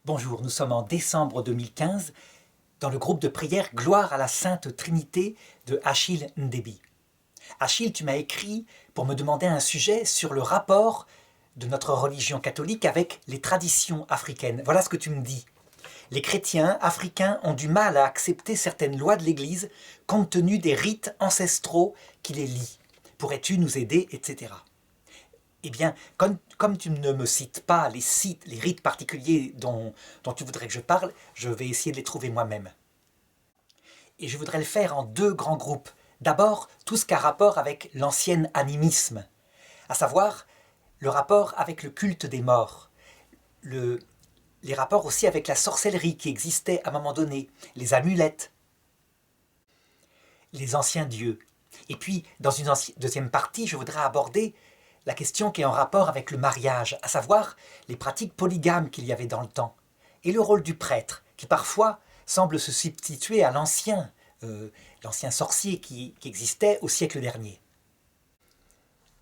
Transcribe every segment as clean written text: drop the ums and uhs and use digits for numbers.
Bonjour, nous sommes en décembre 2015 dans le groupe de prière Gloire à la Sainte Trinité de Achille Ndebi. Achille, tu m'as écrit pour me demander un sujet sur le rapport de notre religion catholique avec les traditions africaines. Voilà ce que tu me dis. Les chrétiens africains ont du mal à accepter certaines lois de l'Église compte tenu des rites ancestraux qui les lient. Pourrais-tu nous aider, etc. Eh bien, comme tu ne me cites pas les rites particuliers dont tu voudrais que je parle, je vais essayer de les trouver moi-même. Et je voudrais le faire en deux grands groupes. D'abord, tout ce qui a rapport avec l'ancien animisme, à savoir le rapport avec le culte des morts, les rapports aussi avec la sorcellerie qui existait à un moment donné, les amulettes, les anciens dieux. Et puis, dans une deuxième partie, je voudrais aborder la question qui est en rapport avec le mariage, à savoir les pratiques polygames qu'il y avait dans le temps, et le rôle du prêtre, qui parfois semble se substituer à l'ancien sorcier qui existait au siècle dernier.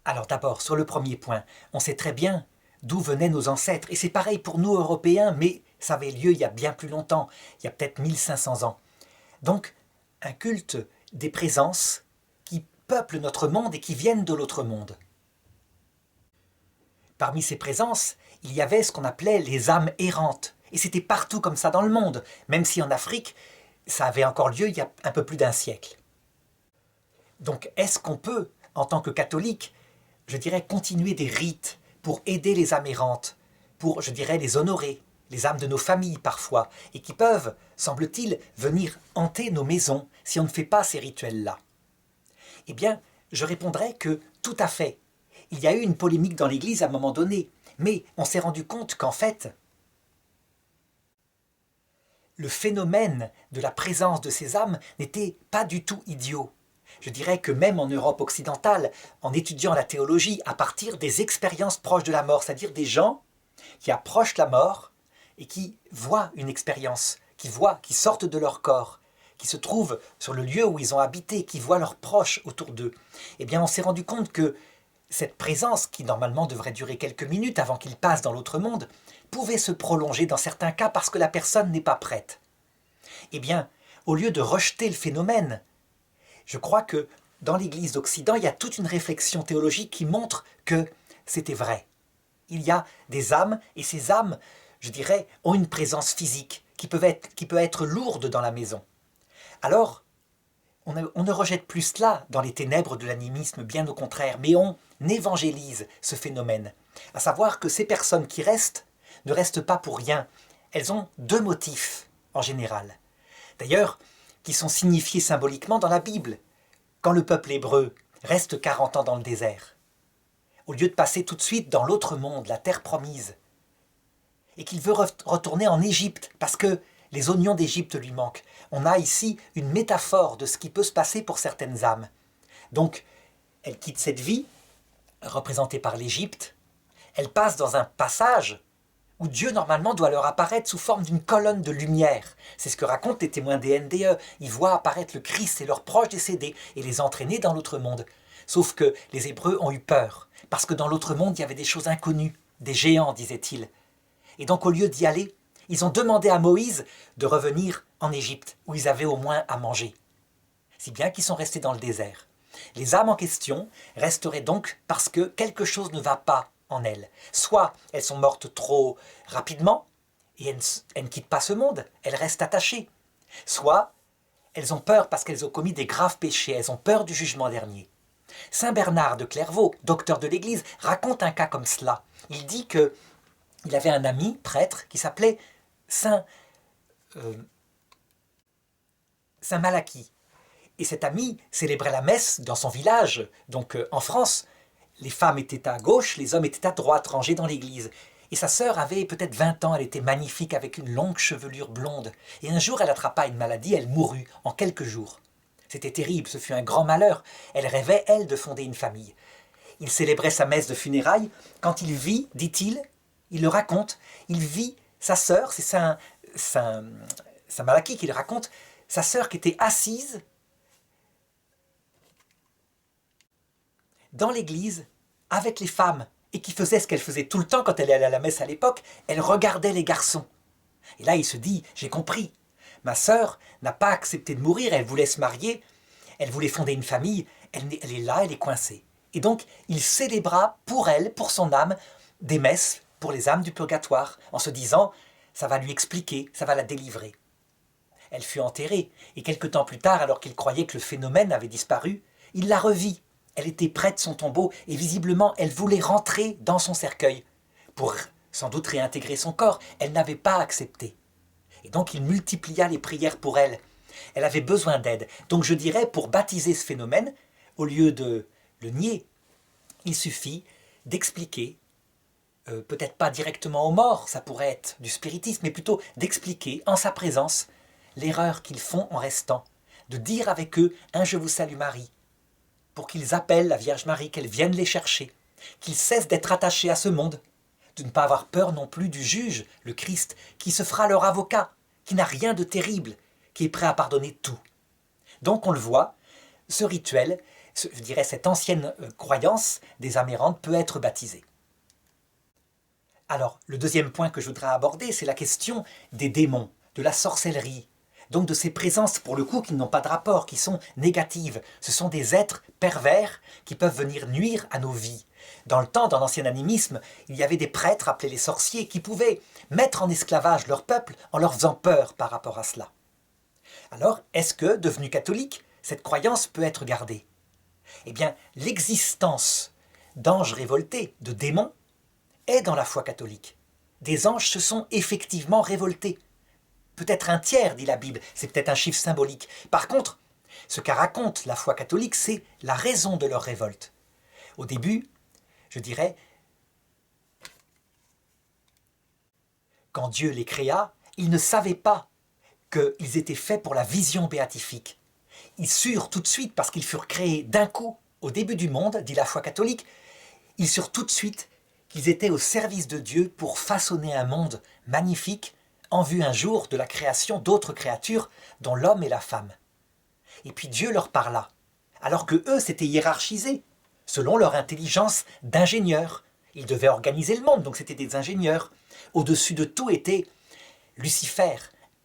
Alors d'abord, sur le premier point, on sait très bien d'où venaient nos ancêtres, et c'est pareil pour nous Européens, mais ça avait lieu il y a bien plus longtemps, il y a peut-être 1500 ans. Donc, un culte des présences qui peuplent notre monde et qui viennent de l'autre monde. Parmi ces présences, il y avait ce qu'on appelait les âmes errantes. Et c'était partout comme ça dans le monde, même si en Afrique, ça avait encore lieu il y a un peu plus d'un siècle. Donc est-ce qu'on peut, en tant que catholique, je dirais, continuer des rites pour aider les âmes errantes, pour, je dirais, les honorer, les âmes de nos familles parfois, et qui peuvent, semble-t-il, venir hanter nos maisons si on ne fait pas ces rituels-là? Eh bien, je répondrais que tout à fait. Il y a eu une polémique dans l'Église à un moment donné, mais on s'est rendu compte qu'en fait, le phénomène de la présence de ces âmes n'était pas du tout idiot. Je dirais que même en Europe occidentale, en étudiant la théologie à partir des expériences proches de la mort, c'est-à-dire des gens qui approchent la mort et qui voient une expérience, qui sortent de leur corps, qui se trouvent sur le lieu où ils ont habité, qui voient leurs proches autour d'eux, eh bien on s'est rendu compte que cette présence, qui normalement devrait durer quelques minutes avant qu'il passe dans l'autre monde, pouvait se prolonger dans certains cas parce que la personne n'est pas prête. Eh bien, au lieu de rejeter le phénomène, je crois que dans l'Église d'Occident, il y a toute une réflexion théologique qui montre que c'était vrai. Il y a des âmes, et ces âmes, je dirais, ont une présence physique qui peut être lourde dans la maison. Alors, on ne rejette plus cela dans les ténèbres de l'animisme, bien au contraire, mais on évangélise ce phénomène. À savoir que ces personnes qui restent ne restent pas pour rien. Elles ont deux motifs, en général. D'ailleurs, qui sont signifiés symboliquement dans la Bible. Quand le peuple hébreu reste 40 ans dans le désert, au lieu de passer tout de suite dans l'autre monde, la terre promise, et qu'il veut retourner en Égypte, parce que les oignons d'Égypte lui manquent. On a ici une métaphore de ce qui peut se passer pour certaines âmes. Donc, elle quitte cette vie, représentée par l'Égypte, elle passe dans un passage où Dieu normalement doit leur apparaître sous forme d'une colonne de lumière. C'est ce que racontent les témoins des NDE. Ils voient apparaître le Christ et leurs proches décédés et les entraîner dans l'autre monde. Sauf que les Hébreux ont eu peur, parce que dans l'autre monde, il y avait des choses inconnues, des géants, disaient-ils. Et donc au lieu d'y aller, ils ont demandé à Moïse de revenir en Égypte, où ils avaient au moins à manger. Si bien qu'ils sont restés dans le désert. Les âmes en question resteraient donc parce que quelque chose ne va pas en elles. Soit elles sont mortes trop rapidement, et elles ne quittent pas ce monde, elles restent attachées. Soit elles ont peur parce qu'elles ont commis des graves péchés, elles ont peur du jugement dernier. Saint Bernard de Clairvaux, docteur de l'Église, raconte un cas comme cela. Il dit que il avait un ami, prêtre, qui s'appelait Saint Malachie. Et cet ami célébrait la messe dans son village. Donc en France, les femmes étaient à gauche, les hommes étaient à droite, rangés dans l'église. Et sa sœur avait peut-être 20 ans, elle était magnifique avec une longue chevelure blonde. Et un jour, elle attrapa une maladie, elle mourut en quelques jours. C'était terrible, ce fut un grand malheur. Elle rêvait, elle, de fonder une famille. Il célébrait sa messe de funérailles quand il vit, dit-il, il le raconte, il vit sa sœur, c'est Saint Malachie qui le raconte, sa sœur qui était assise dans l'église avec les femmes et qui faisait ce qu'elle faisait tout le temps quand elle allait à la messe à l'époque, elle regardait les garçons. Et là, il se dit, j'ai compris. Ma sœur n'a pas accepté de mourir, elle voulait se marier, elle voulait fonder une famille, elle est là, elle est coincée. Et donc, il célébra pour elle, pour son âme, des messes pour les âmes du purgatoire, en se disant, ça va lui expliquer, ça va la délivrer. Elle fut enterrée, et quelque temps plus tard, alors qu'il croyait que le phénomène avait disparu, il la revit. Elle était près de son tombeau, et visiblement, elle voulait rentrer dans son cercueil, pour sans doute réintégrer son corps. Elle n'avait pas accepté. Et donc, il multiplia les prières pour elle. Elle avait besoin d'aide. Donc, je dirais, pour baptiser ce phénomène, au lieu de le nier, il suffit d'expliquer, peut-être pas directement aux morts, ça pourrait être du spiritisme, mais plutôt d'expliquer en sa présence l'erreur qu'ils font en restant, de dire avec eux un Je vous salue Marie, pour qu'ils appellent la Vierge Marie, qu'elle vienne les chercher, qu'ils cessent d'être attachés à ce monde, de ne pas avoir peur non plus du juge, le Christ, qui se fera leur avocat, qui n'a rien de terrible, qui est prêt à pardonner tout. Donc on le voit, ce rituel, je dirais cette ancienne croyance des âmes errantes peut être baptisée. Alors, le deuxième point que je voudrais aborder, c'est la question des démons, de la sorcellerie, donc de ces présences, pour le coup, qui n'ont pas de rapport, qui sont négatives. Ce sont des êtres pervers qui peuvent venir nuire à nos vies. Dans le temps, dans l'ancien animisme, il y avait des prêtres appelés les sorciers qui pouvaient mettre en esclavage leur peuple en leur faisant peur par rapport à cela. Alors, est-ce que, devenu catholique, cette croyance peut être gardée ? Eh bien, l'existence d'anges révoltés, de démons, est dans la foi catholique. Des anges se sont effectivement révoltés. Peut-être un tiers, dit la Bible, c'est peut-être un chiffre symbolique. Par contre, ce qu'a raconte la foi catholique, c'est la raison de leur révolte. Au début, je dirais, quand Dieu les créa, ils ne savaient pas qu'ils étaient faits pour la vision béatifique. Ils surent tout de suite, parce qu'ils furent créés d'un coup, au début du monde, dit la foi catholique, ils surent tout de suite qu'ils étaient au service de Dieu pour façonner un monde magnifique en vue un jour de la création d'autres créatures, dont l'homme et la femme. Et puis Dieu leur parla, alors que eux s'étaient hiérarchisés, selon leur intelligence d'ingénieurs. Ils devaient organiser le monde, donc c'était des ingénieurs. Au-dessus de tout était Lucifer,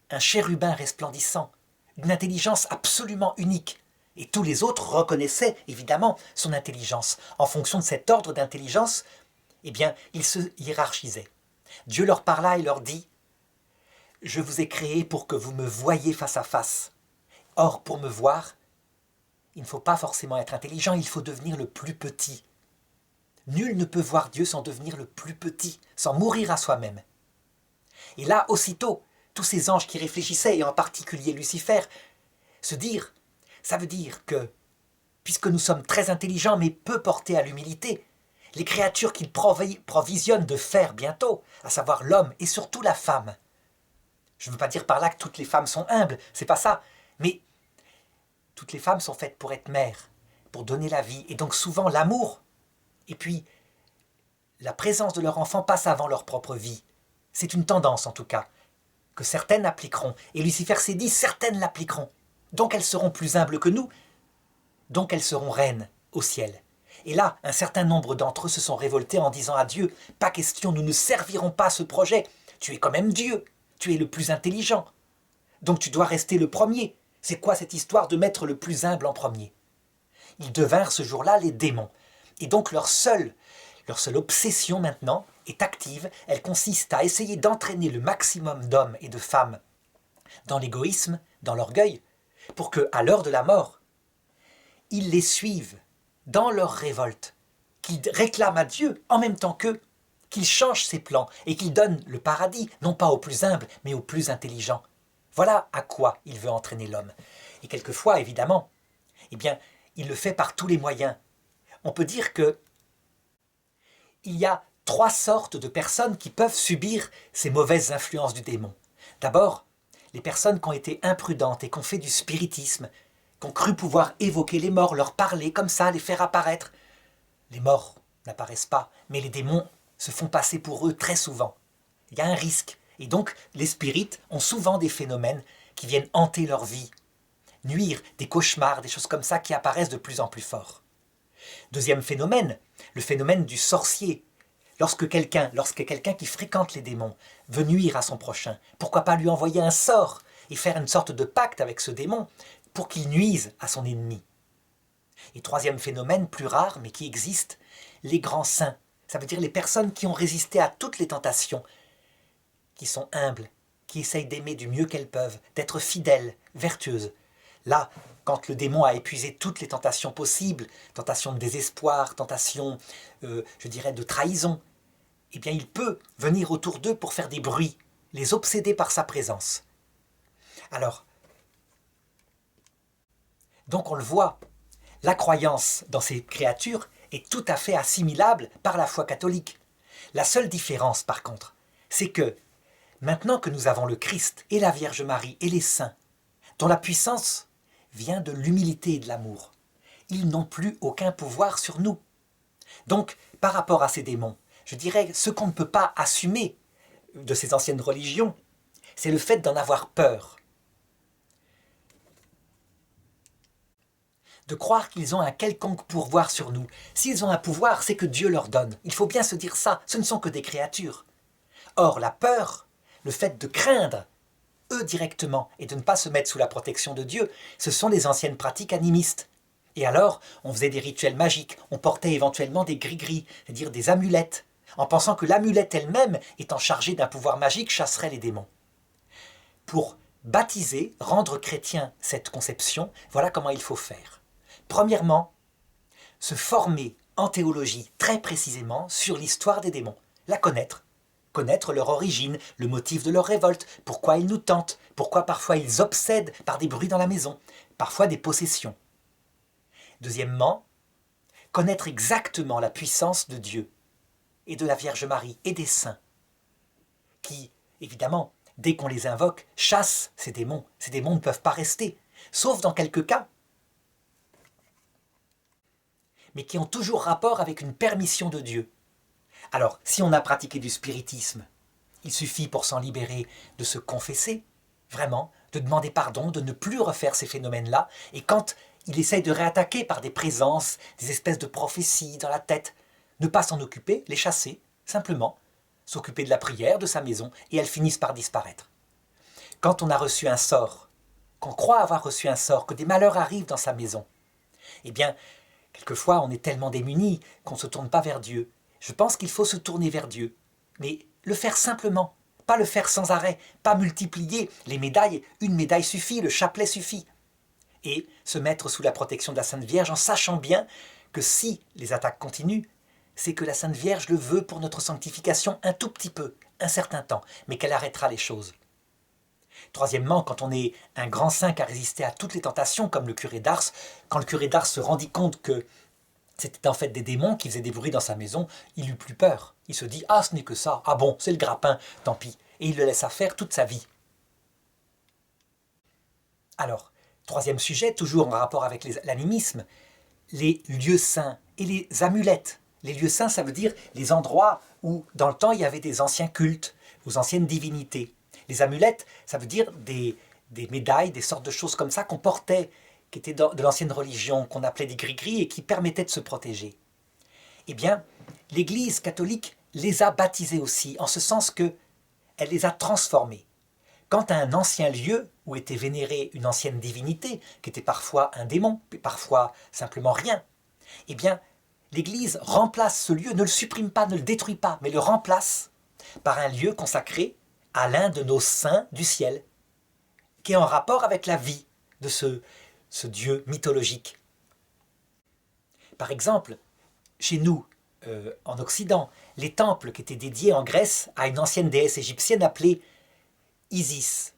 un chérubin resplendissant, une intelligence absolument unique. Et tous les autres reconnaissaient évidemment son intelligence. En fonction de cet ordre d'intelligence, eh bien, ils se hiérarchisaient. Dieu leur parla et leur dit « Je vous ai créé pour que vous me voyiez face à face. Or, pour me voir, il ne faut pas forcément être intelligent, il faut devenir le plus petit. Nul ne peut voir Dieu sans devenir le plus petit, sans mourir à soi-même. » Et là, aussitôt, tous ces anges qui réfléchissaient, et en particulier Lucifer, se dirent, ça veut dire que, puisque nous sommes très intelligents mais peu portés à l'humilité, les créatures qu'il provisionne de faire bientôt, à savoir l'homme et surtout la femme. Je ne veux pas dire par là que toutes les femmes sont humbles, c'est pas ça, mais toutes les femmes sont faites pour être mères, pour donner la vie, et donc souvent l'amour, et puis la présence de leur enfant passe avant leur propre vie. C'est une tendance en tout cas, que certaines appliqueront, et Lucifer s'est dit certaines l'appliqueront, donc elles seront plus humbles que nous, donc elles seront reines au ciel. Et là, un certain nombre d'entre eux se sont révoltés en disant à Dieu « Pas question, nous ne servirons pas ce projet. Tu es quand même Dieu. Tu es le plus intelligent. Donc tu dois rester le premier. C'est quoi cette histoire de mettre le plus humble en premier ?» Ils devinrent ce jour-là les démons. Et donc leur seule obsession maintenant est active. Elle consiste à essayer d'entraîner le maximum d'hommes et de femmes dans l'égoïsme, dans l'orgueil, pour qu'à l'heure de la mort, ils les suivent dans leur révolte, qu'ils réclament à Dieu en même temps qu'eux, qu'il change ses plans et qu'il donne le paradis, non pas aux plus humbles, mais aux plus intelligents. Voilà à quoi il veut entraîner l'homme. Et quelquefois, évidemment, eh bien, il le fait par tous les moyens. On peut dire que il y a 3 sortes de personnes qui peuvent subir ces mauvaises influences du démon. D'abord, les personnes qui ont été imprudentes et qui ont fait du spiritisme, qui ont cru pouvoir évoquer les morts, leur parler comme ça, les faire apparaître. Les morts n'apparaissent pas, mais les démons se font passer pour eux très souvent. Il y a un risque. Et donc, les spirites ont souvent des phénomènes qui viennent hanter leur vie, nuire, des cauchemars, des choses comme ça qui apparaissent de plus en plus forts. Deuxième phénomène, le phénomène du sorcier. lorsque quelqu'un qui fréquente les démons veut nuire à son prochain, pourquoi pas lui envoyer un sort et faire une sorte de pacte avec ce démon pour qu'il nuise à son ennemi. Et troisième phénomène, plus rare mais qui existe, les grands saints. Ça veut dire les personnes qui ont résisté à toutes les tentations, qui sont humbles, qui essayent d'aimer du mieux qu'elles peuvent, d'être fidèles, vertueuses. Là, quand le démon a épuisé toutes les tentations possibles, tentations de désespoir, tentations, je dirais, de trahison, eh bien il peut venir autour d'eux pour faire des bruits, les obséder par sa présence. Alors, donc on le voit, la croyance dans ces créatures est tout à fait assimilable par la foi catholique. La seule différence, par contre, c'est que, maintenant que nous avons le Christ et la Vierge Marie et les saints, dont la puissance vient de l'humilité et de l'amour, ils n'ont plus aucun pouvoir sur nous. Donc, par rapport à ces démons, je dirais, ce qu'on ne peut pas assumer de ces anciennes religions, c'est le fait d'en avoir peur. De croire qu'ils ont un quelconque pouvoir sur nous. S'ils ont un pouvoir, c'est que Dieu leur donne. Il faut bien se dire ça, ce ne sont que des créatures. Or, la peur, le fait de craindre eux directement et de ne pas se mettre sous la protection de Dieu, ce sont les anciennes pratiques animistes. Et alors, on faisait des rituels magiques, on portait éventuellement des gris-gris, c'est-à-dire des amulettes, en pensant que l'amulette elle-même, étant chargée d'un pouvoir magique, chasserait les démons. Pour baptiser, rendre chrétien cette conception, voilà comment il faut faire. Premièrement, se former en théologie très précisément sur l'histoire des démons, la connaître leur origine, le motif de leur révolte, pourquoi ils nous tentent, pourquoi parfois ils obsèdent par des bruits dans la maison, parfois des possessions. Deuxièmement, connaître exactement la puissance de Dieu et de la Vierge Marie et des saints, qui, évidemment, dès qu'on les invoque, chassent ces démons. Ces démons ne peuvent pas rester, sauf dans quelques cas, mais qui ont toujours rapport avec une permission de Dieu. Alors, si on a pratiqué du spiritisme, il suffit pour s'en libérer de se confesser, vraiment, de demander pardon, de ne plus refaire ces phénomènes-là, et quand il essaye de réattaquer par des présences, des espèces de prophéties dans la tête, ne pas s'en occuper, les chasser, simplement, s'occuper de la prière, de sa maison, et elles finissent par disparaître. Quand on a reçu un sort, qu'on croit avoir reçu un sort, que des malheurs arrivent dans sa maison, eh bien, quelquefois on est tellement démunis qu'on ne se tourne pas vers Dieu. Je pense qu'il faut se tourner vers Dieu, mais le faire simplement, pas le faire sans arrêt, pas multiplier les médailles, une médaille suffit, le chapelet suffit. Et se mettre sous la protection de la Sainte Vierge en sachant bien que si les attaques continuent, c'est que la Sainte Vierge le veut pour notre sanctification un tout petit peu, un certain temps, mais qu'elle arrêtera les choses. Troisièmement, quand on est un grand saint qui a résisté à toutes les tentations, comme le curé d'Ars, quand le curé d'Ars se rendit compte que c'était en fait des démons qui faisaient des bruits dans sa maison, il eut plus peur. Il se dit « Ah, ce n'est que ça. Ah bon, c'est le grappin, tant pis. » Et il le laissa faire toute sa vie. Alors, troisième sujet, toujours en rapport avec l'animisme, les lieux saints et les amulettes. Les lieux saints, ça veut dire les endroits où, dans le temps, il y avait des anciens cultes, aux anciennes divinités. Les amulettes, ça veut dire des médailles, des sortes de choses comme ça qu'on portait, qui étaient de l'ancienne religion, qu'on appelait des gris-gris et qui permettaient de se protéger. Eh bien, l'Église catholique les a baptisés aussi, en ce sens qu'elle les a transformés. Quand à un ancien lieu où était vénérée une ancienne divinité, qui était parfois un démon, puis parfois simplement rien, eh bien, l'Église remplace ce lieu, ne le supprime pas, ne le détruit pas, mais le remplace par un lieu consacré à l'un de nos saints du ciel, qui est en rapport avec la vie de ce Dieu mythologique. Par exemple, chez nous, en Occident, les temples qui étaient dédiés en Grèce à une ancienne déesse égyptienne appelée Isis,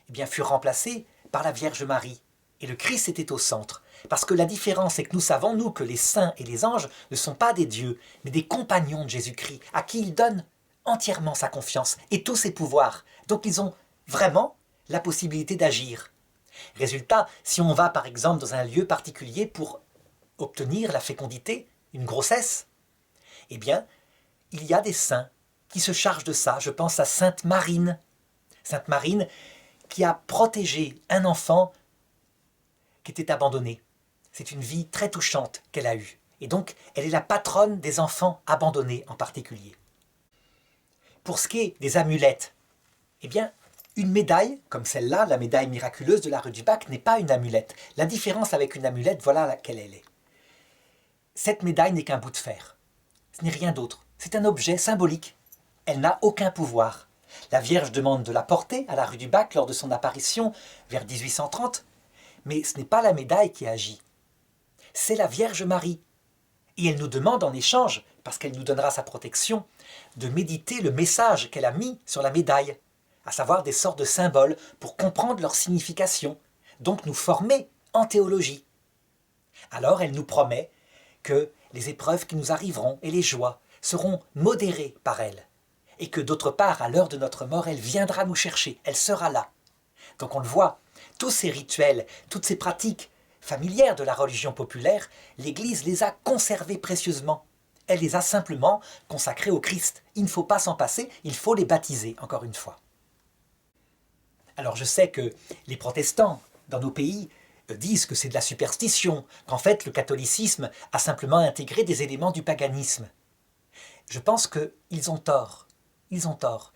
eh bien, furent remplacés par la Vierge Marie. Et le Christ était au centre. Parce que la différence, c'est que nous savons, nous, que les saints et les anges ne sont pas des dieux, mais des compagnons de Jésus-Christ, à qui il donne entièrement sa confiance et tous ses pouvoirs. Donc ils ont vraiment la possibilité d'agir. Résultat, si on va par exemple dans un lieu particulier pour obtenir la fécondité, une grossesse, eh bien, il y a des saints qui se chargent de ça. Je pense à Sainte Marine. Sainte Marine qui a protégé un enfant qui était abandonné. C'est une vie très touchante qu'elle a eue. Et donc, elle est la patronne des enfants abandonnés en particulier. Pour ce qui est des amulettes, eh bien, une médaille, comme celle-là, la médaille miraculeuse de la rue du Bac, n'est pas une amulette. La différence avec une amulette, voilà laquelle elle est. Cette médaille n'est qu'un bout de fer. Ce n'est rien d'autre. C'est un objet symbolique. Elle n'a aucun pouvoir. La Vierge demande de la porter à la rue du Bac lors de son apparition vers 1830, mais ce n'est pas la médaille qui agit. C'est la Vierge Marie. Et elle nous demande en échange, parce qu'elle nous donnera sa protection, de méditer le message qu'elle a mis sur la médaille, à savoir des sortes de symboles pour comprendre leur signification, donc nous former en théologie. Alors elle nous promet que les épreuves qui nous arriveront et les joies seront modérées par elle, et que d'autre part, à l'heure de notre mort, elle viendra nous chercher, elle sera là. Donc on le voit, tous ces rituels, toutes ces pratiques familières de la religion populaire, l'Église les a conservées précieusement. Elle les a simplement consacrées au Christ. Il ne faut pas s'en passer, il faut les baptiser, encore une fois. Alors je sais que les protestants, dans nos pays, disent que c'est de la superstition, qu'en fait le catholicisme a simplement intégré des éléments du paganisme. Je pense qu'ils ont tort. Ils ont tort.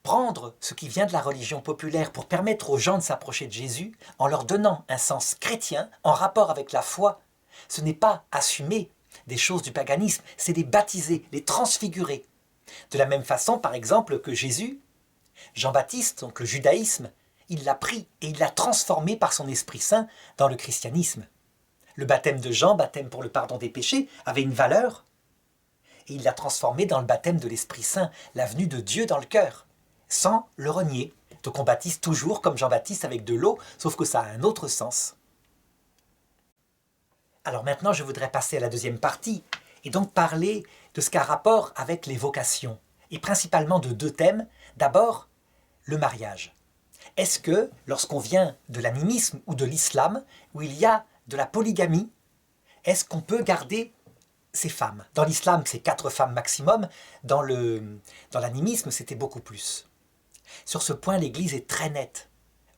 Prendre ce qui vient de la religion populaire pour permettre aux gens de s'approcher de Jésus, en leur donnant un sens chrétien, en rapport avec la foi, ce n'est pas assumer des choses du paganisme, c'est les baptiser, les transfigurer. De la même façon, par exemple, que Jésus, Jean-Baptiste, donc le judaïsme, il l'a pris et il l'a transformé par son Esprit Saint dans le christianisme. Le baptême de Jean, baptême pour le pardon des péchés, avait une valeur, et il l'a transformé dans le baptême de l'Esprit Saint, la venue de Dieu dans le cœur, sans le renier. Donc on baptise toujours comme Jean-Baptiste avec de l'eau, sauf que ça a un autre sens. Alors maintenant, je voudrais passer à la deuxième partie, et donc parler de ce qu'a rapport avec les vocations, et principalement de deux thèmes. D'abord, le mariage. Est-ce que, lorsqu'on vient de l'animisme ou de l'islam, où il y a de la polygamie, est-ce qu'on peut garder ces femmes? Dans l'islam, c'est 4 femmes maximum, dans l'animisme, c'était beaucoup plus. Sur ce point, l'Église est très nette.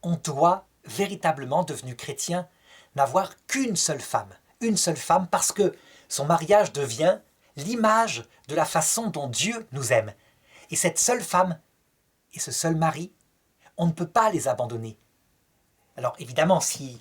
On doit véritablement, devenu chrétien, n'avoir qu'une seule femme parce que son mariage devient l'image de la façon dont Dieu nous aime. Et cette seule femme et ce seul mari, on ne peut pas les abandonner. Alors évidemment, s'il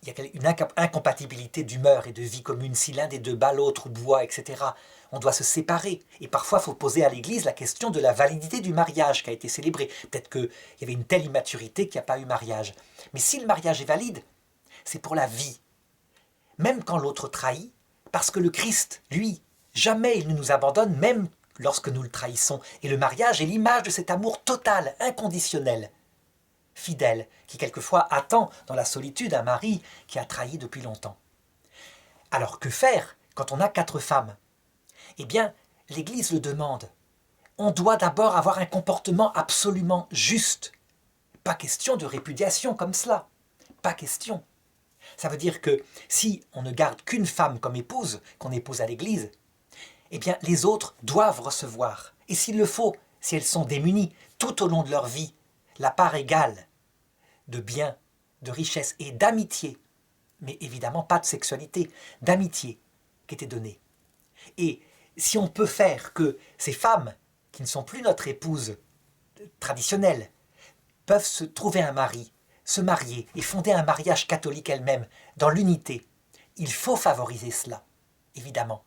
y a une incompatibilité d'humeur et de vie commune, si l'un des deux bat l'autre ou boit, etc., on doit se séparer. Et parfois, il faut poser à l'Église la question de la validité du mariage qui a été célébré. Peut-être qu'il y avait une telle immaturité qu'il n'y a pas eu mariage. Mais si le mariage est valide, c'est pour la vie. Même quand l'autre trahit, parce que le Christ, lui, jamais il ne nous abandonne, même lorsque nous le trahissons. Et le mariage est l'image de cet amour total, inconditionnel, fidèle, qui quelquefois attend dans la solitude un mari qui a trahi depuis longtemps. Alors que faire quand on a 4 femmes? Eh bien, l'Église le demande. On doit d'abord avoir un comportement absolument juste. Pas question de répudiation comme cela. Pas question. Ça veut dire que si on ne garde qu'une femme comme épouse, qu'on épouse à l'Église, eh bien les autres doivent recevoir. Et s'il le faut, si elles sont démunies, tout au long de leur vie, la part égale de biens, de richesse et d'amitié, mais évidemment pas de sexualité, d'amitié qui était donnée. Et si on peut faire que ces femmes, qui ne sont plus notre épouse traditionnelle, peuvent se trouver un mari, se marier et fonder un mariage catholique elles-mêmes, dans l'unité, il faut favoriser cela, évidemment.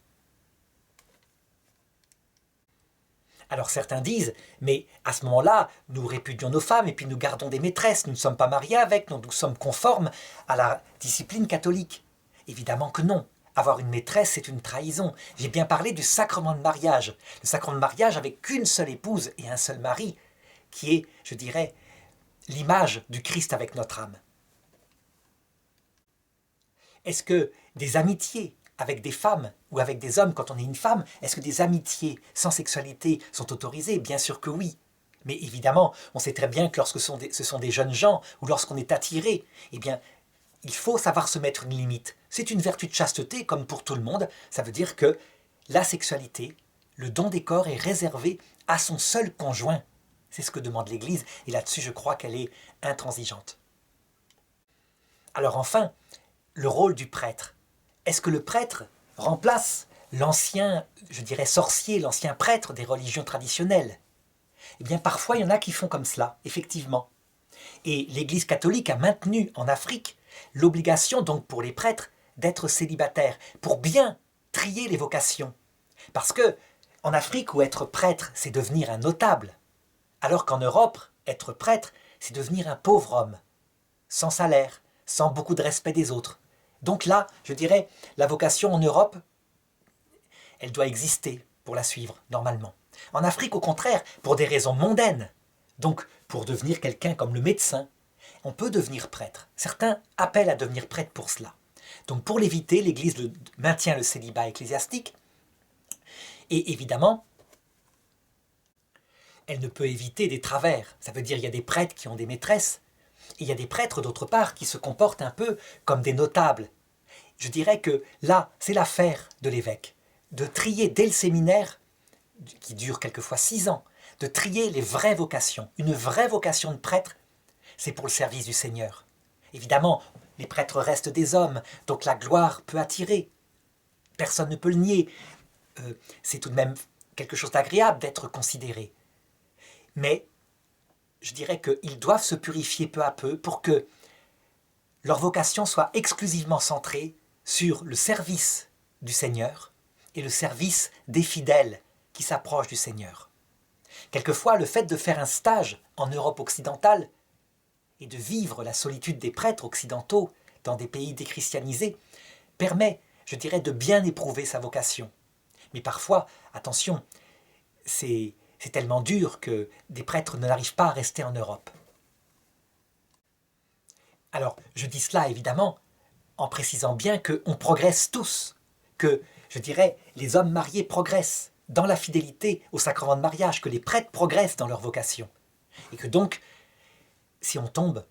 Alors certains disent, mais à ce moment-là, nous répudions nos femmes et puis nous gardons des maîtresses, nous ne sommes pas mariés avec, nous sommes conformes à la discipline catholique. Évidemment que non. Avoir une maîtresse, c'est une trahison. J'ai bien parlé du sacrement de mariage. Le sacrement de mariage avec qu'une seule épouse et un seul mari, qui est, je dirais, l'image du Christ avec notre âme. Est-ce que des amitiés avec des femmes ou avec des hommes quand on est une femme, est-ce que des amitiés sans sexualité sont autorisées? Bien sûr que oui. Mais évidemment, on sait très bien que lorsque ce sont des jeunes gens ou lorsqu'on est attiré, eh bien, il faut savoir se mettre une limite. C'est une vertu de chasteté comme pour tout le monde. Ça veut dire que la sexualité, le don des corps est réservé à son seul conjoint. C'est ce que demande l'Église et là-dessus je crois qu'elle est intransigeante. Alors enfin, le rôle du prêtre. Est-ce que le prêtre remplace l'ancien, je dirais sorcier, l'ancien prêtre des religions traditionnelles? Eh bien, parfois, il y en a qui font comme cela, effectivement. Et l'Église catholique a maintenu en Afrique l'obligation, donc pour les prêtres, d'être célibataires, pour bien trier les vocations. Parce que, en Afrique, où être prêtre, c'est devenir un notable, alors qu'en Europe, être prêtre, c'est devenir un pauvre homme, sans salaire, sans beaucoup de respect des autres. Donc là, je dirais, la vocation en Europe, elle doit exister pour la suivre, normalement. En Afrique, au contraire, pour des raisons mondaines, donc pour devenir quelqu'un comme le médecin, on peut devenir prêtre. Certains appellent à devenir prêtre pour cela. Donc pour l'éviter, l'Église maintient le célibat ecclésiastique, et évidemment, elle ne peut éviter des travers. Ça veut dire qu'il y a des prêtres qui ont des maîtresses, et il y a des prêtres, d'autre part, qui se comportent un peu comme des notables. Je dirais que là, c'est l'affaire de l'évêque, de trier dès le séminaire, qui dure quelquefois 6 ans, de trier les vraies vocations. Une vraie vocation de prêtre, c'est pour le service du Seigneur. Évidemment, les prêtres restent des hommes, donc la gloire peut attirer. Personne ne peut le nier. C'est tout de même quelque chose d'agréable d'être considéré. Mais je dirais qu'ils doivent se purifier peu à peu pour que leur vocation soit exclusivement centrée sur le service du Seigneur et le service des fidèles qui s'approchent du Seigneur. Quelquefois, le fait de faire un stage en Europe occidentale et de vivre la solitude des prêtres occidentaux dans des pays déchristianisés permet, je dirais, de bien éprouver sa vocation. Mais parfois, attention, c'est tellement dur que des prêtres n'arrivent pas à rester en Europe. Alors, je dis cela évidemment en précisant bien qu'on progresse tous, que, je dirais, les hommes mariés progressent dans la fidélité au sacrement de mariage, que les prêtres progressent dans leur vocation. Et que donc, si on tombe,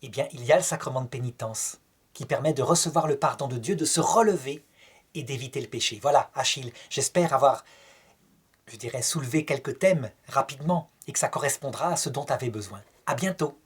eh bien, il y a le sacrement de pénitence qui permet de recevoir le pardon de Dieu, de se relever et d'éviter le péché. Voilà, Achille, j'espère avoir, je dirais, soulevé quelques thèmes rapidement et que ça correspondra à ce dont tu avais besoin. À bientôt.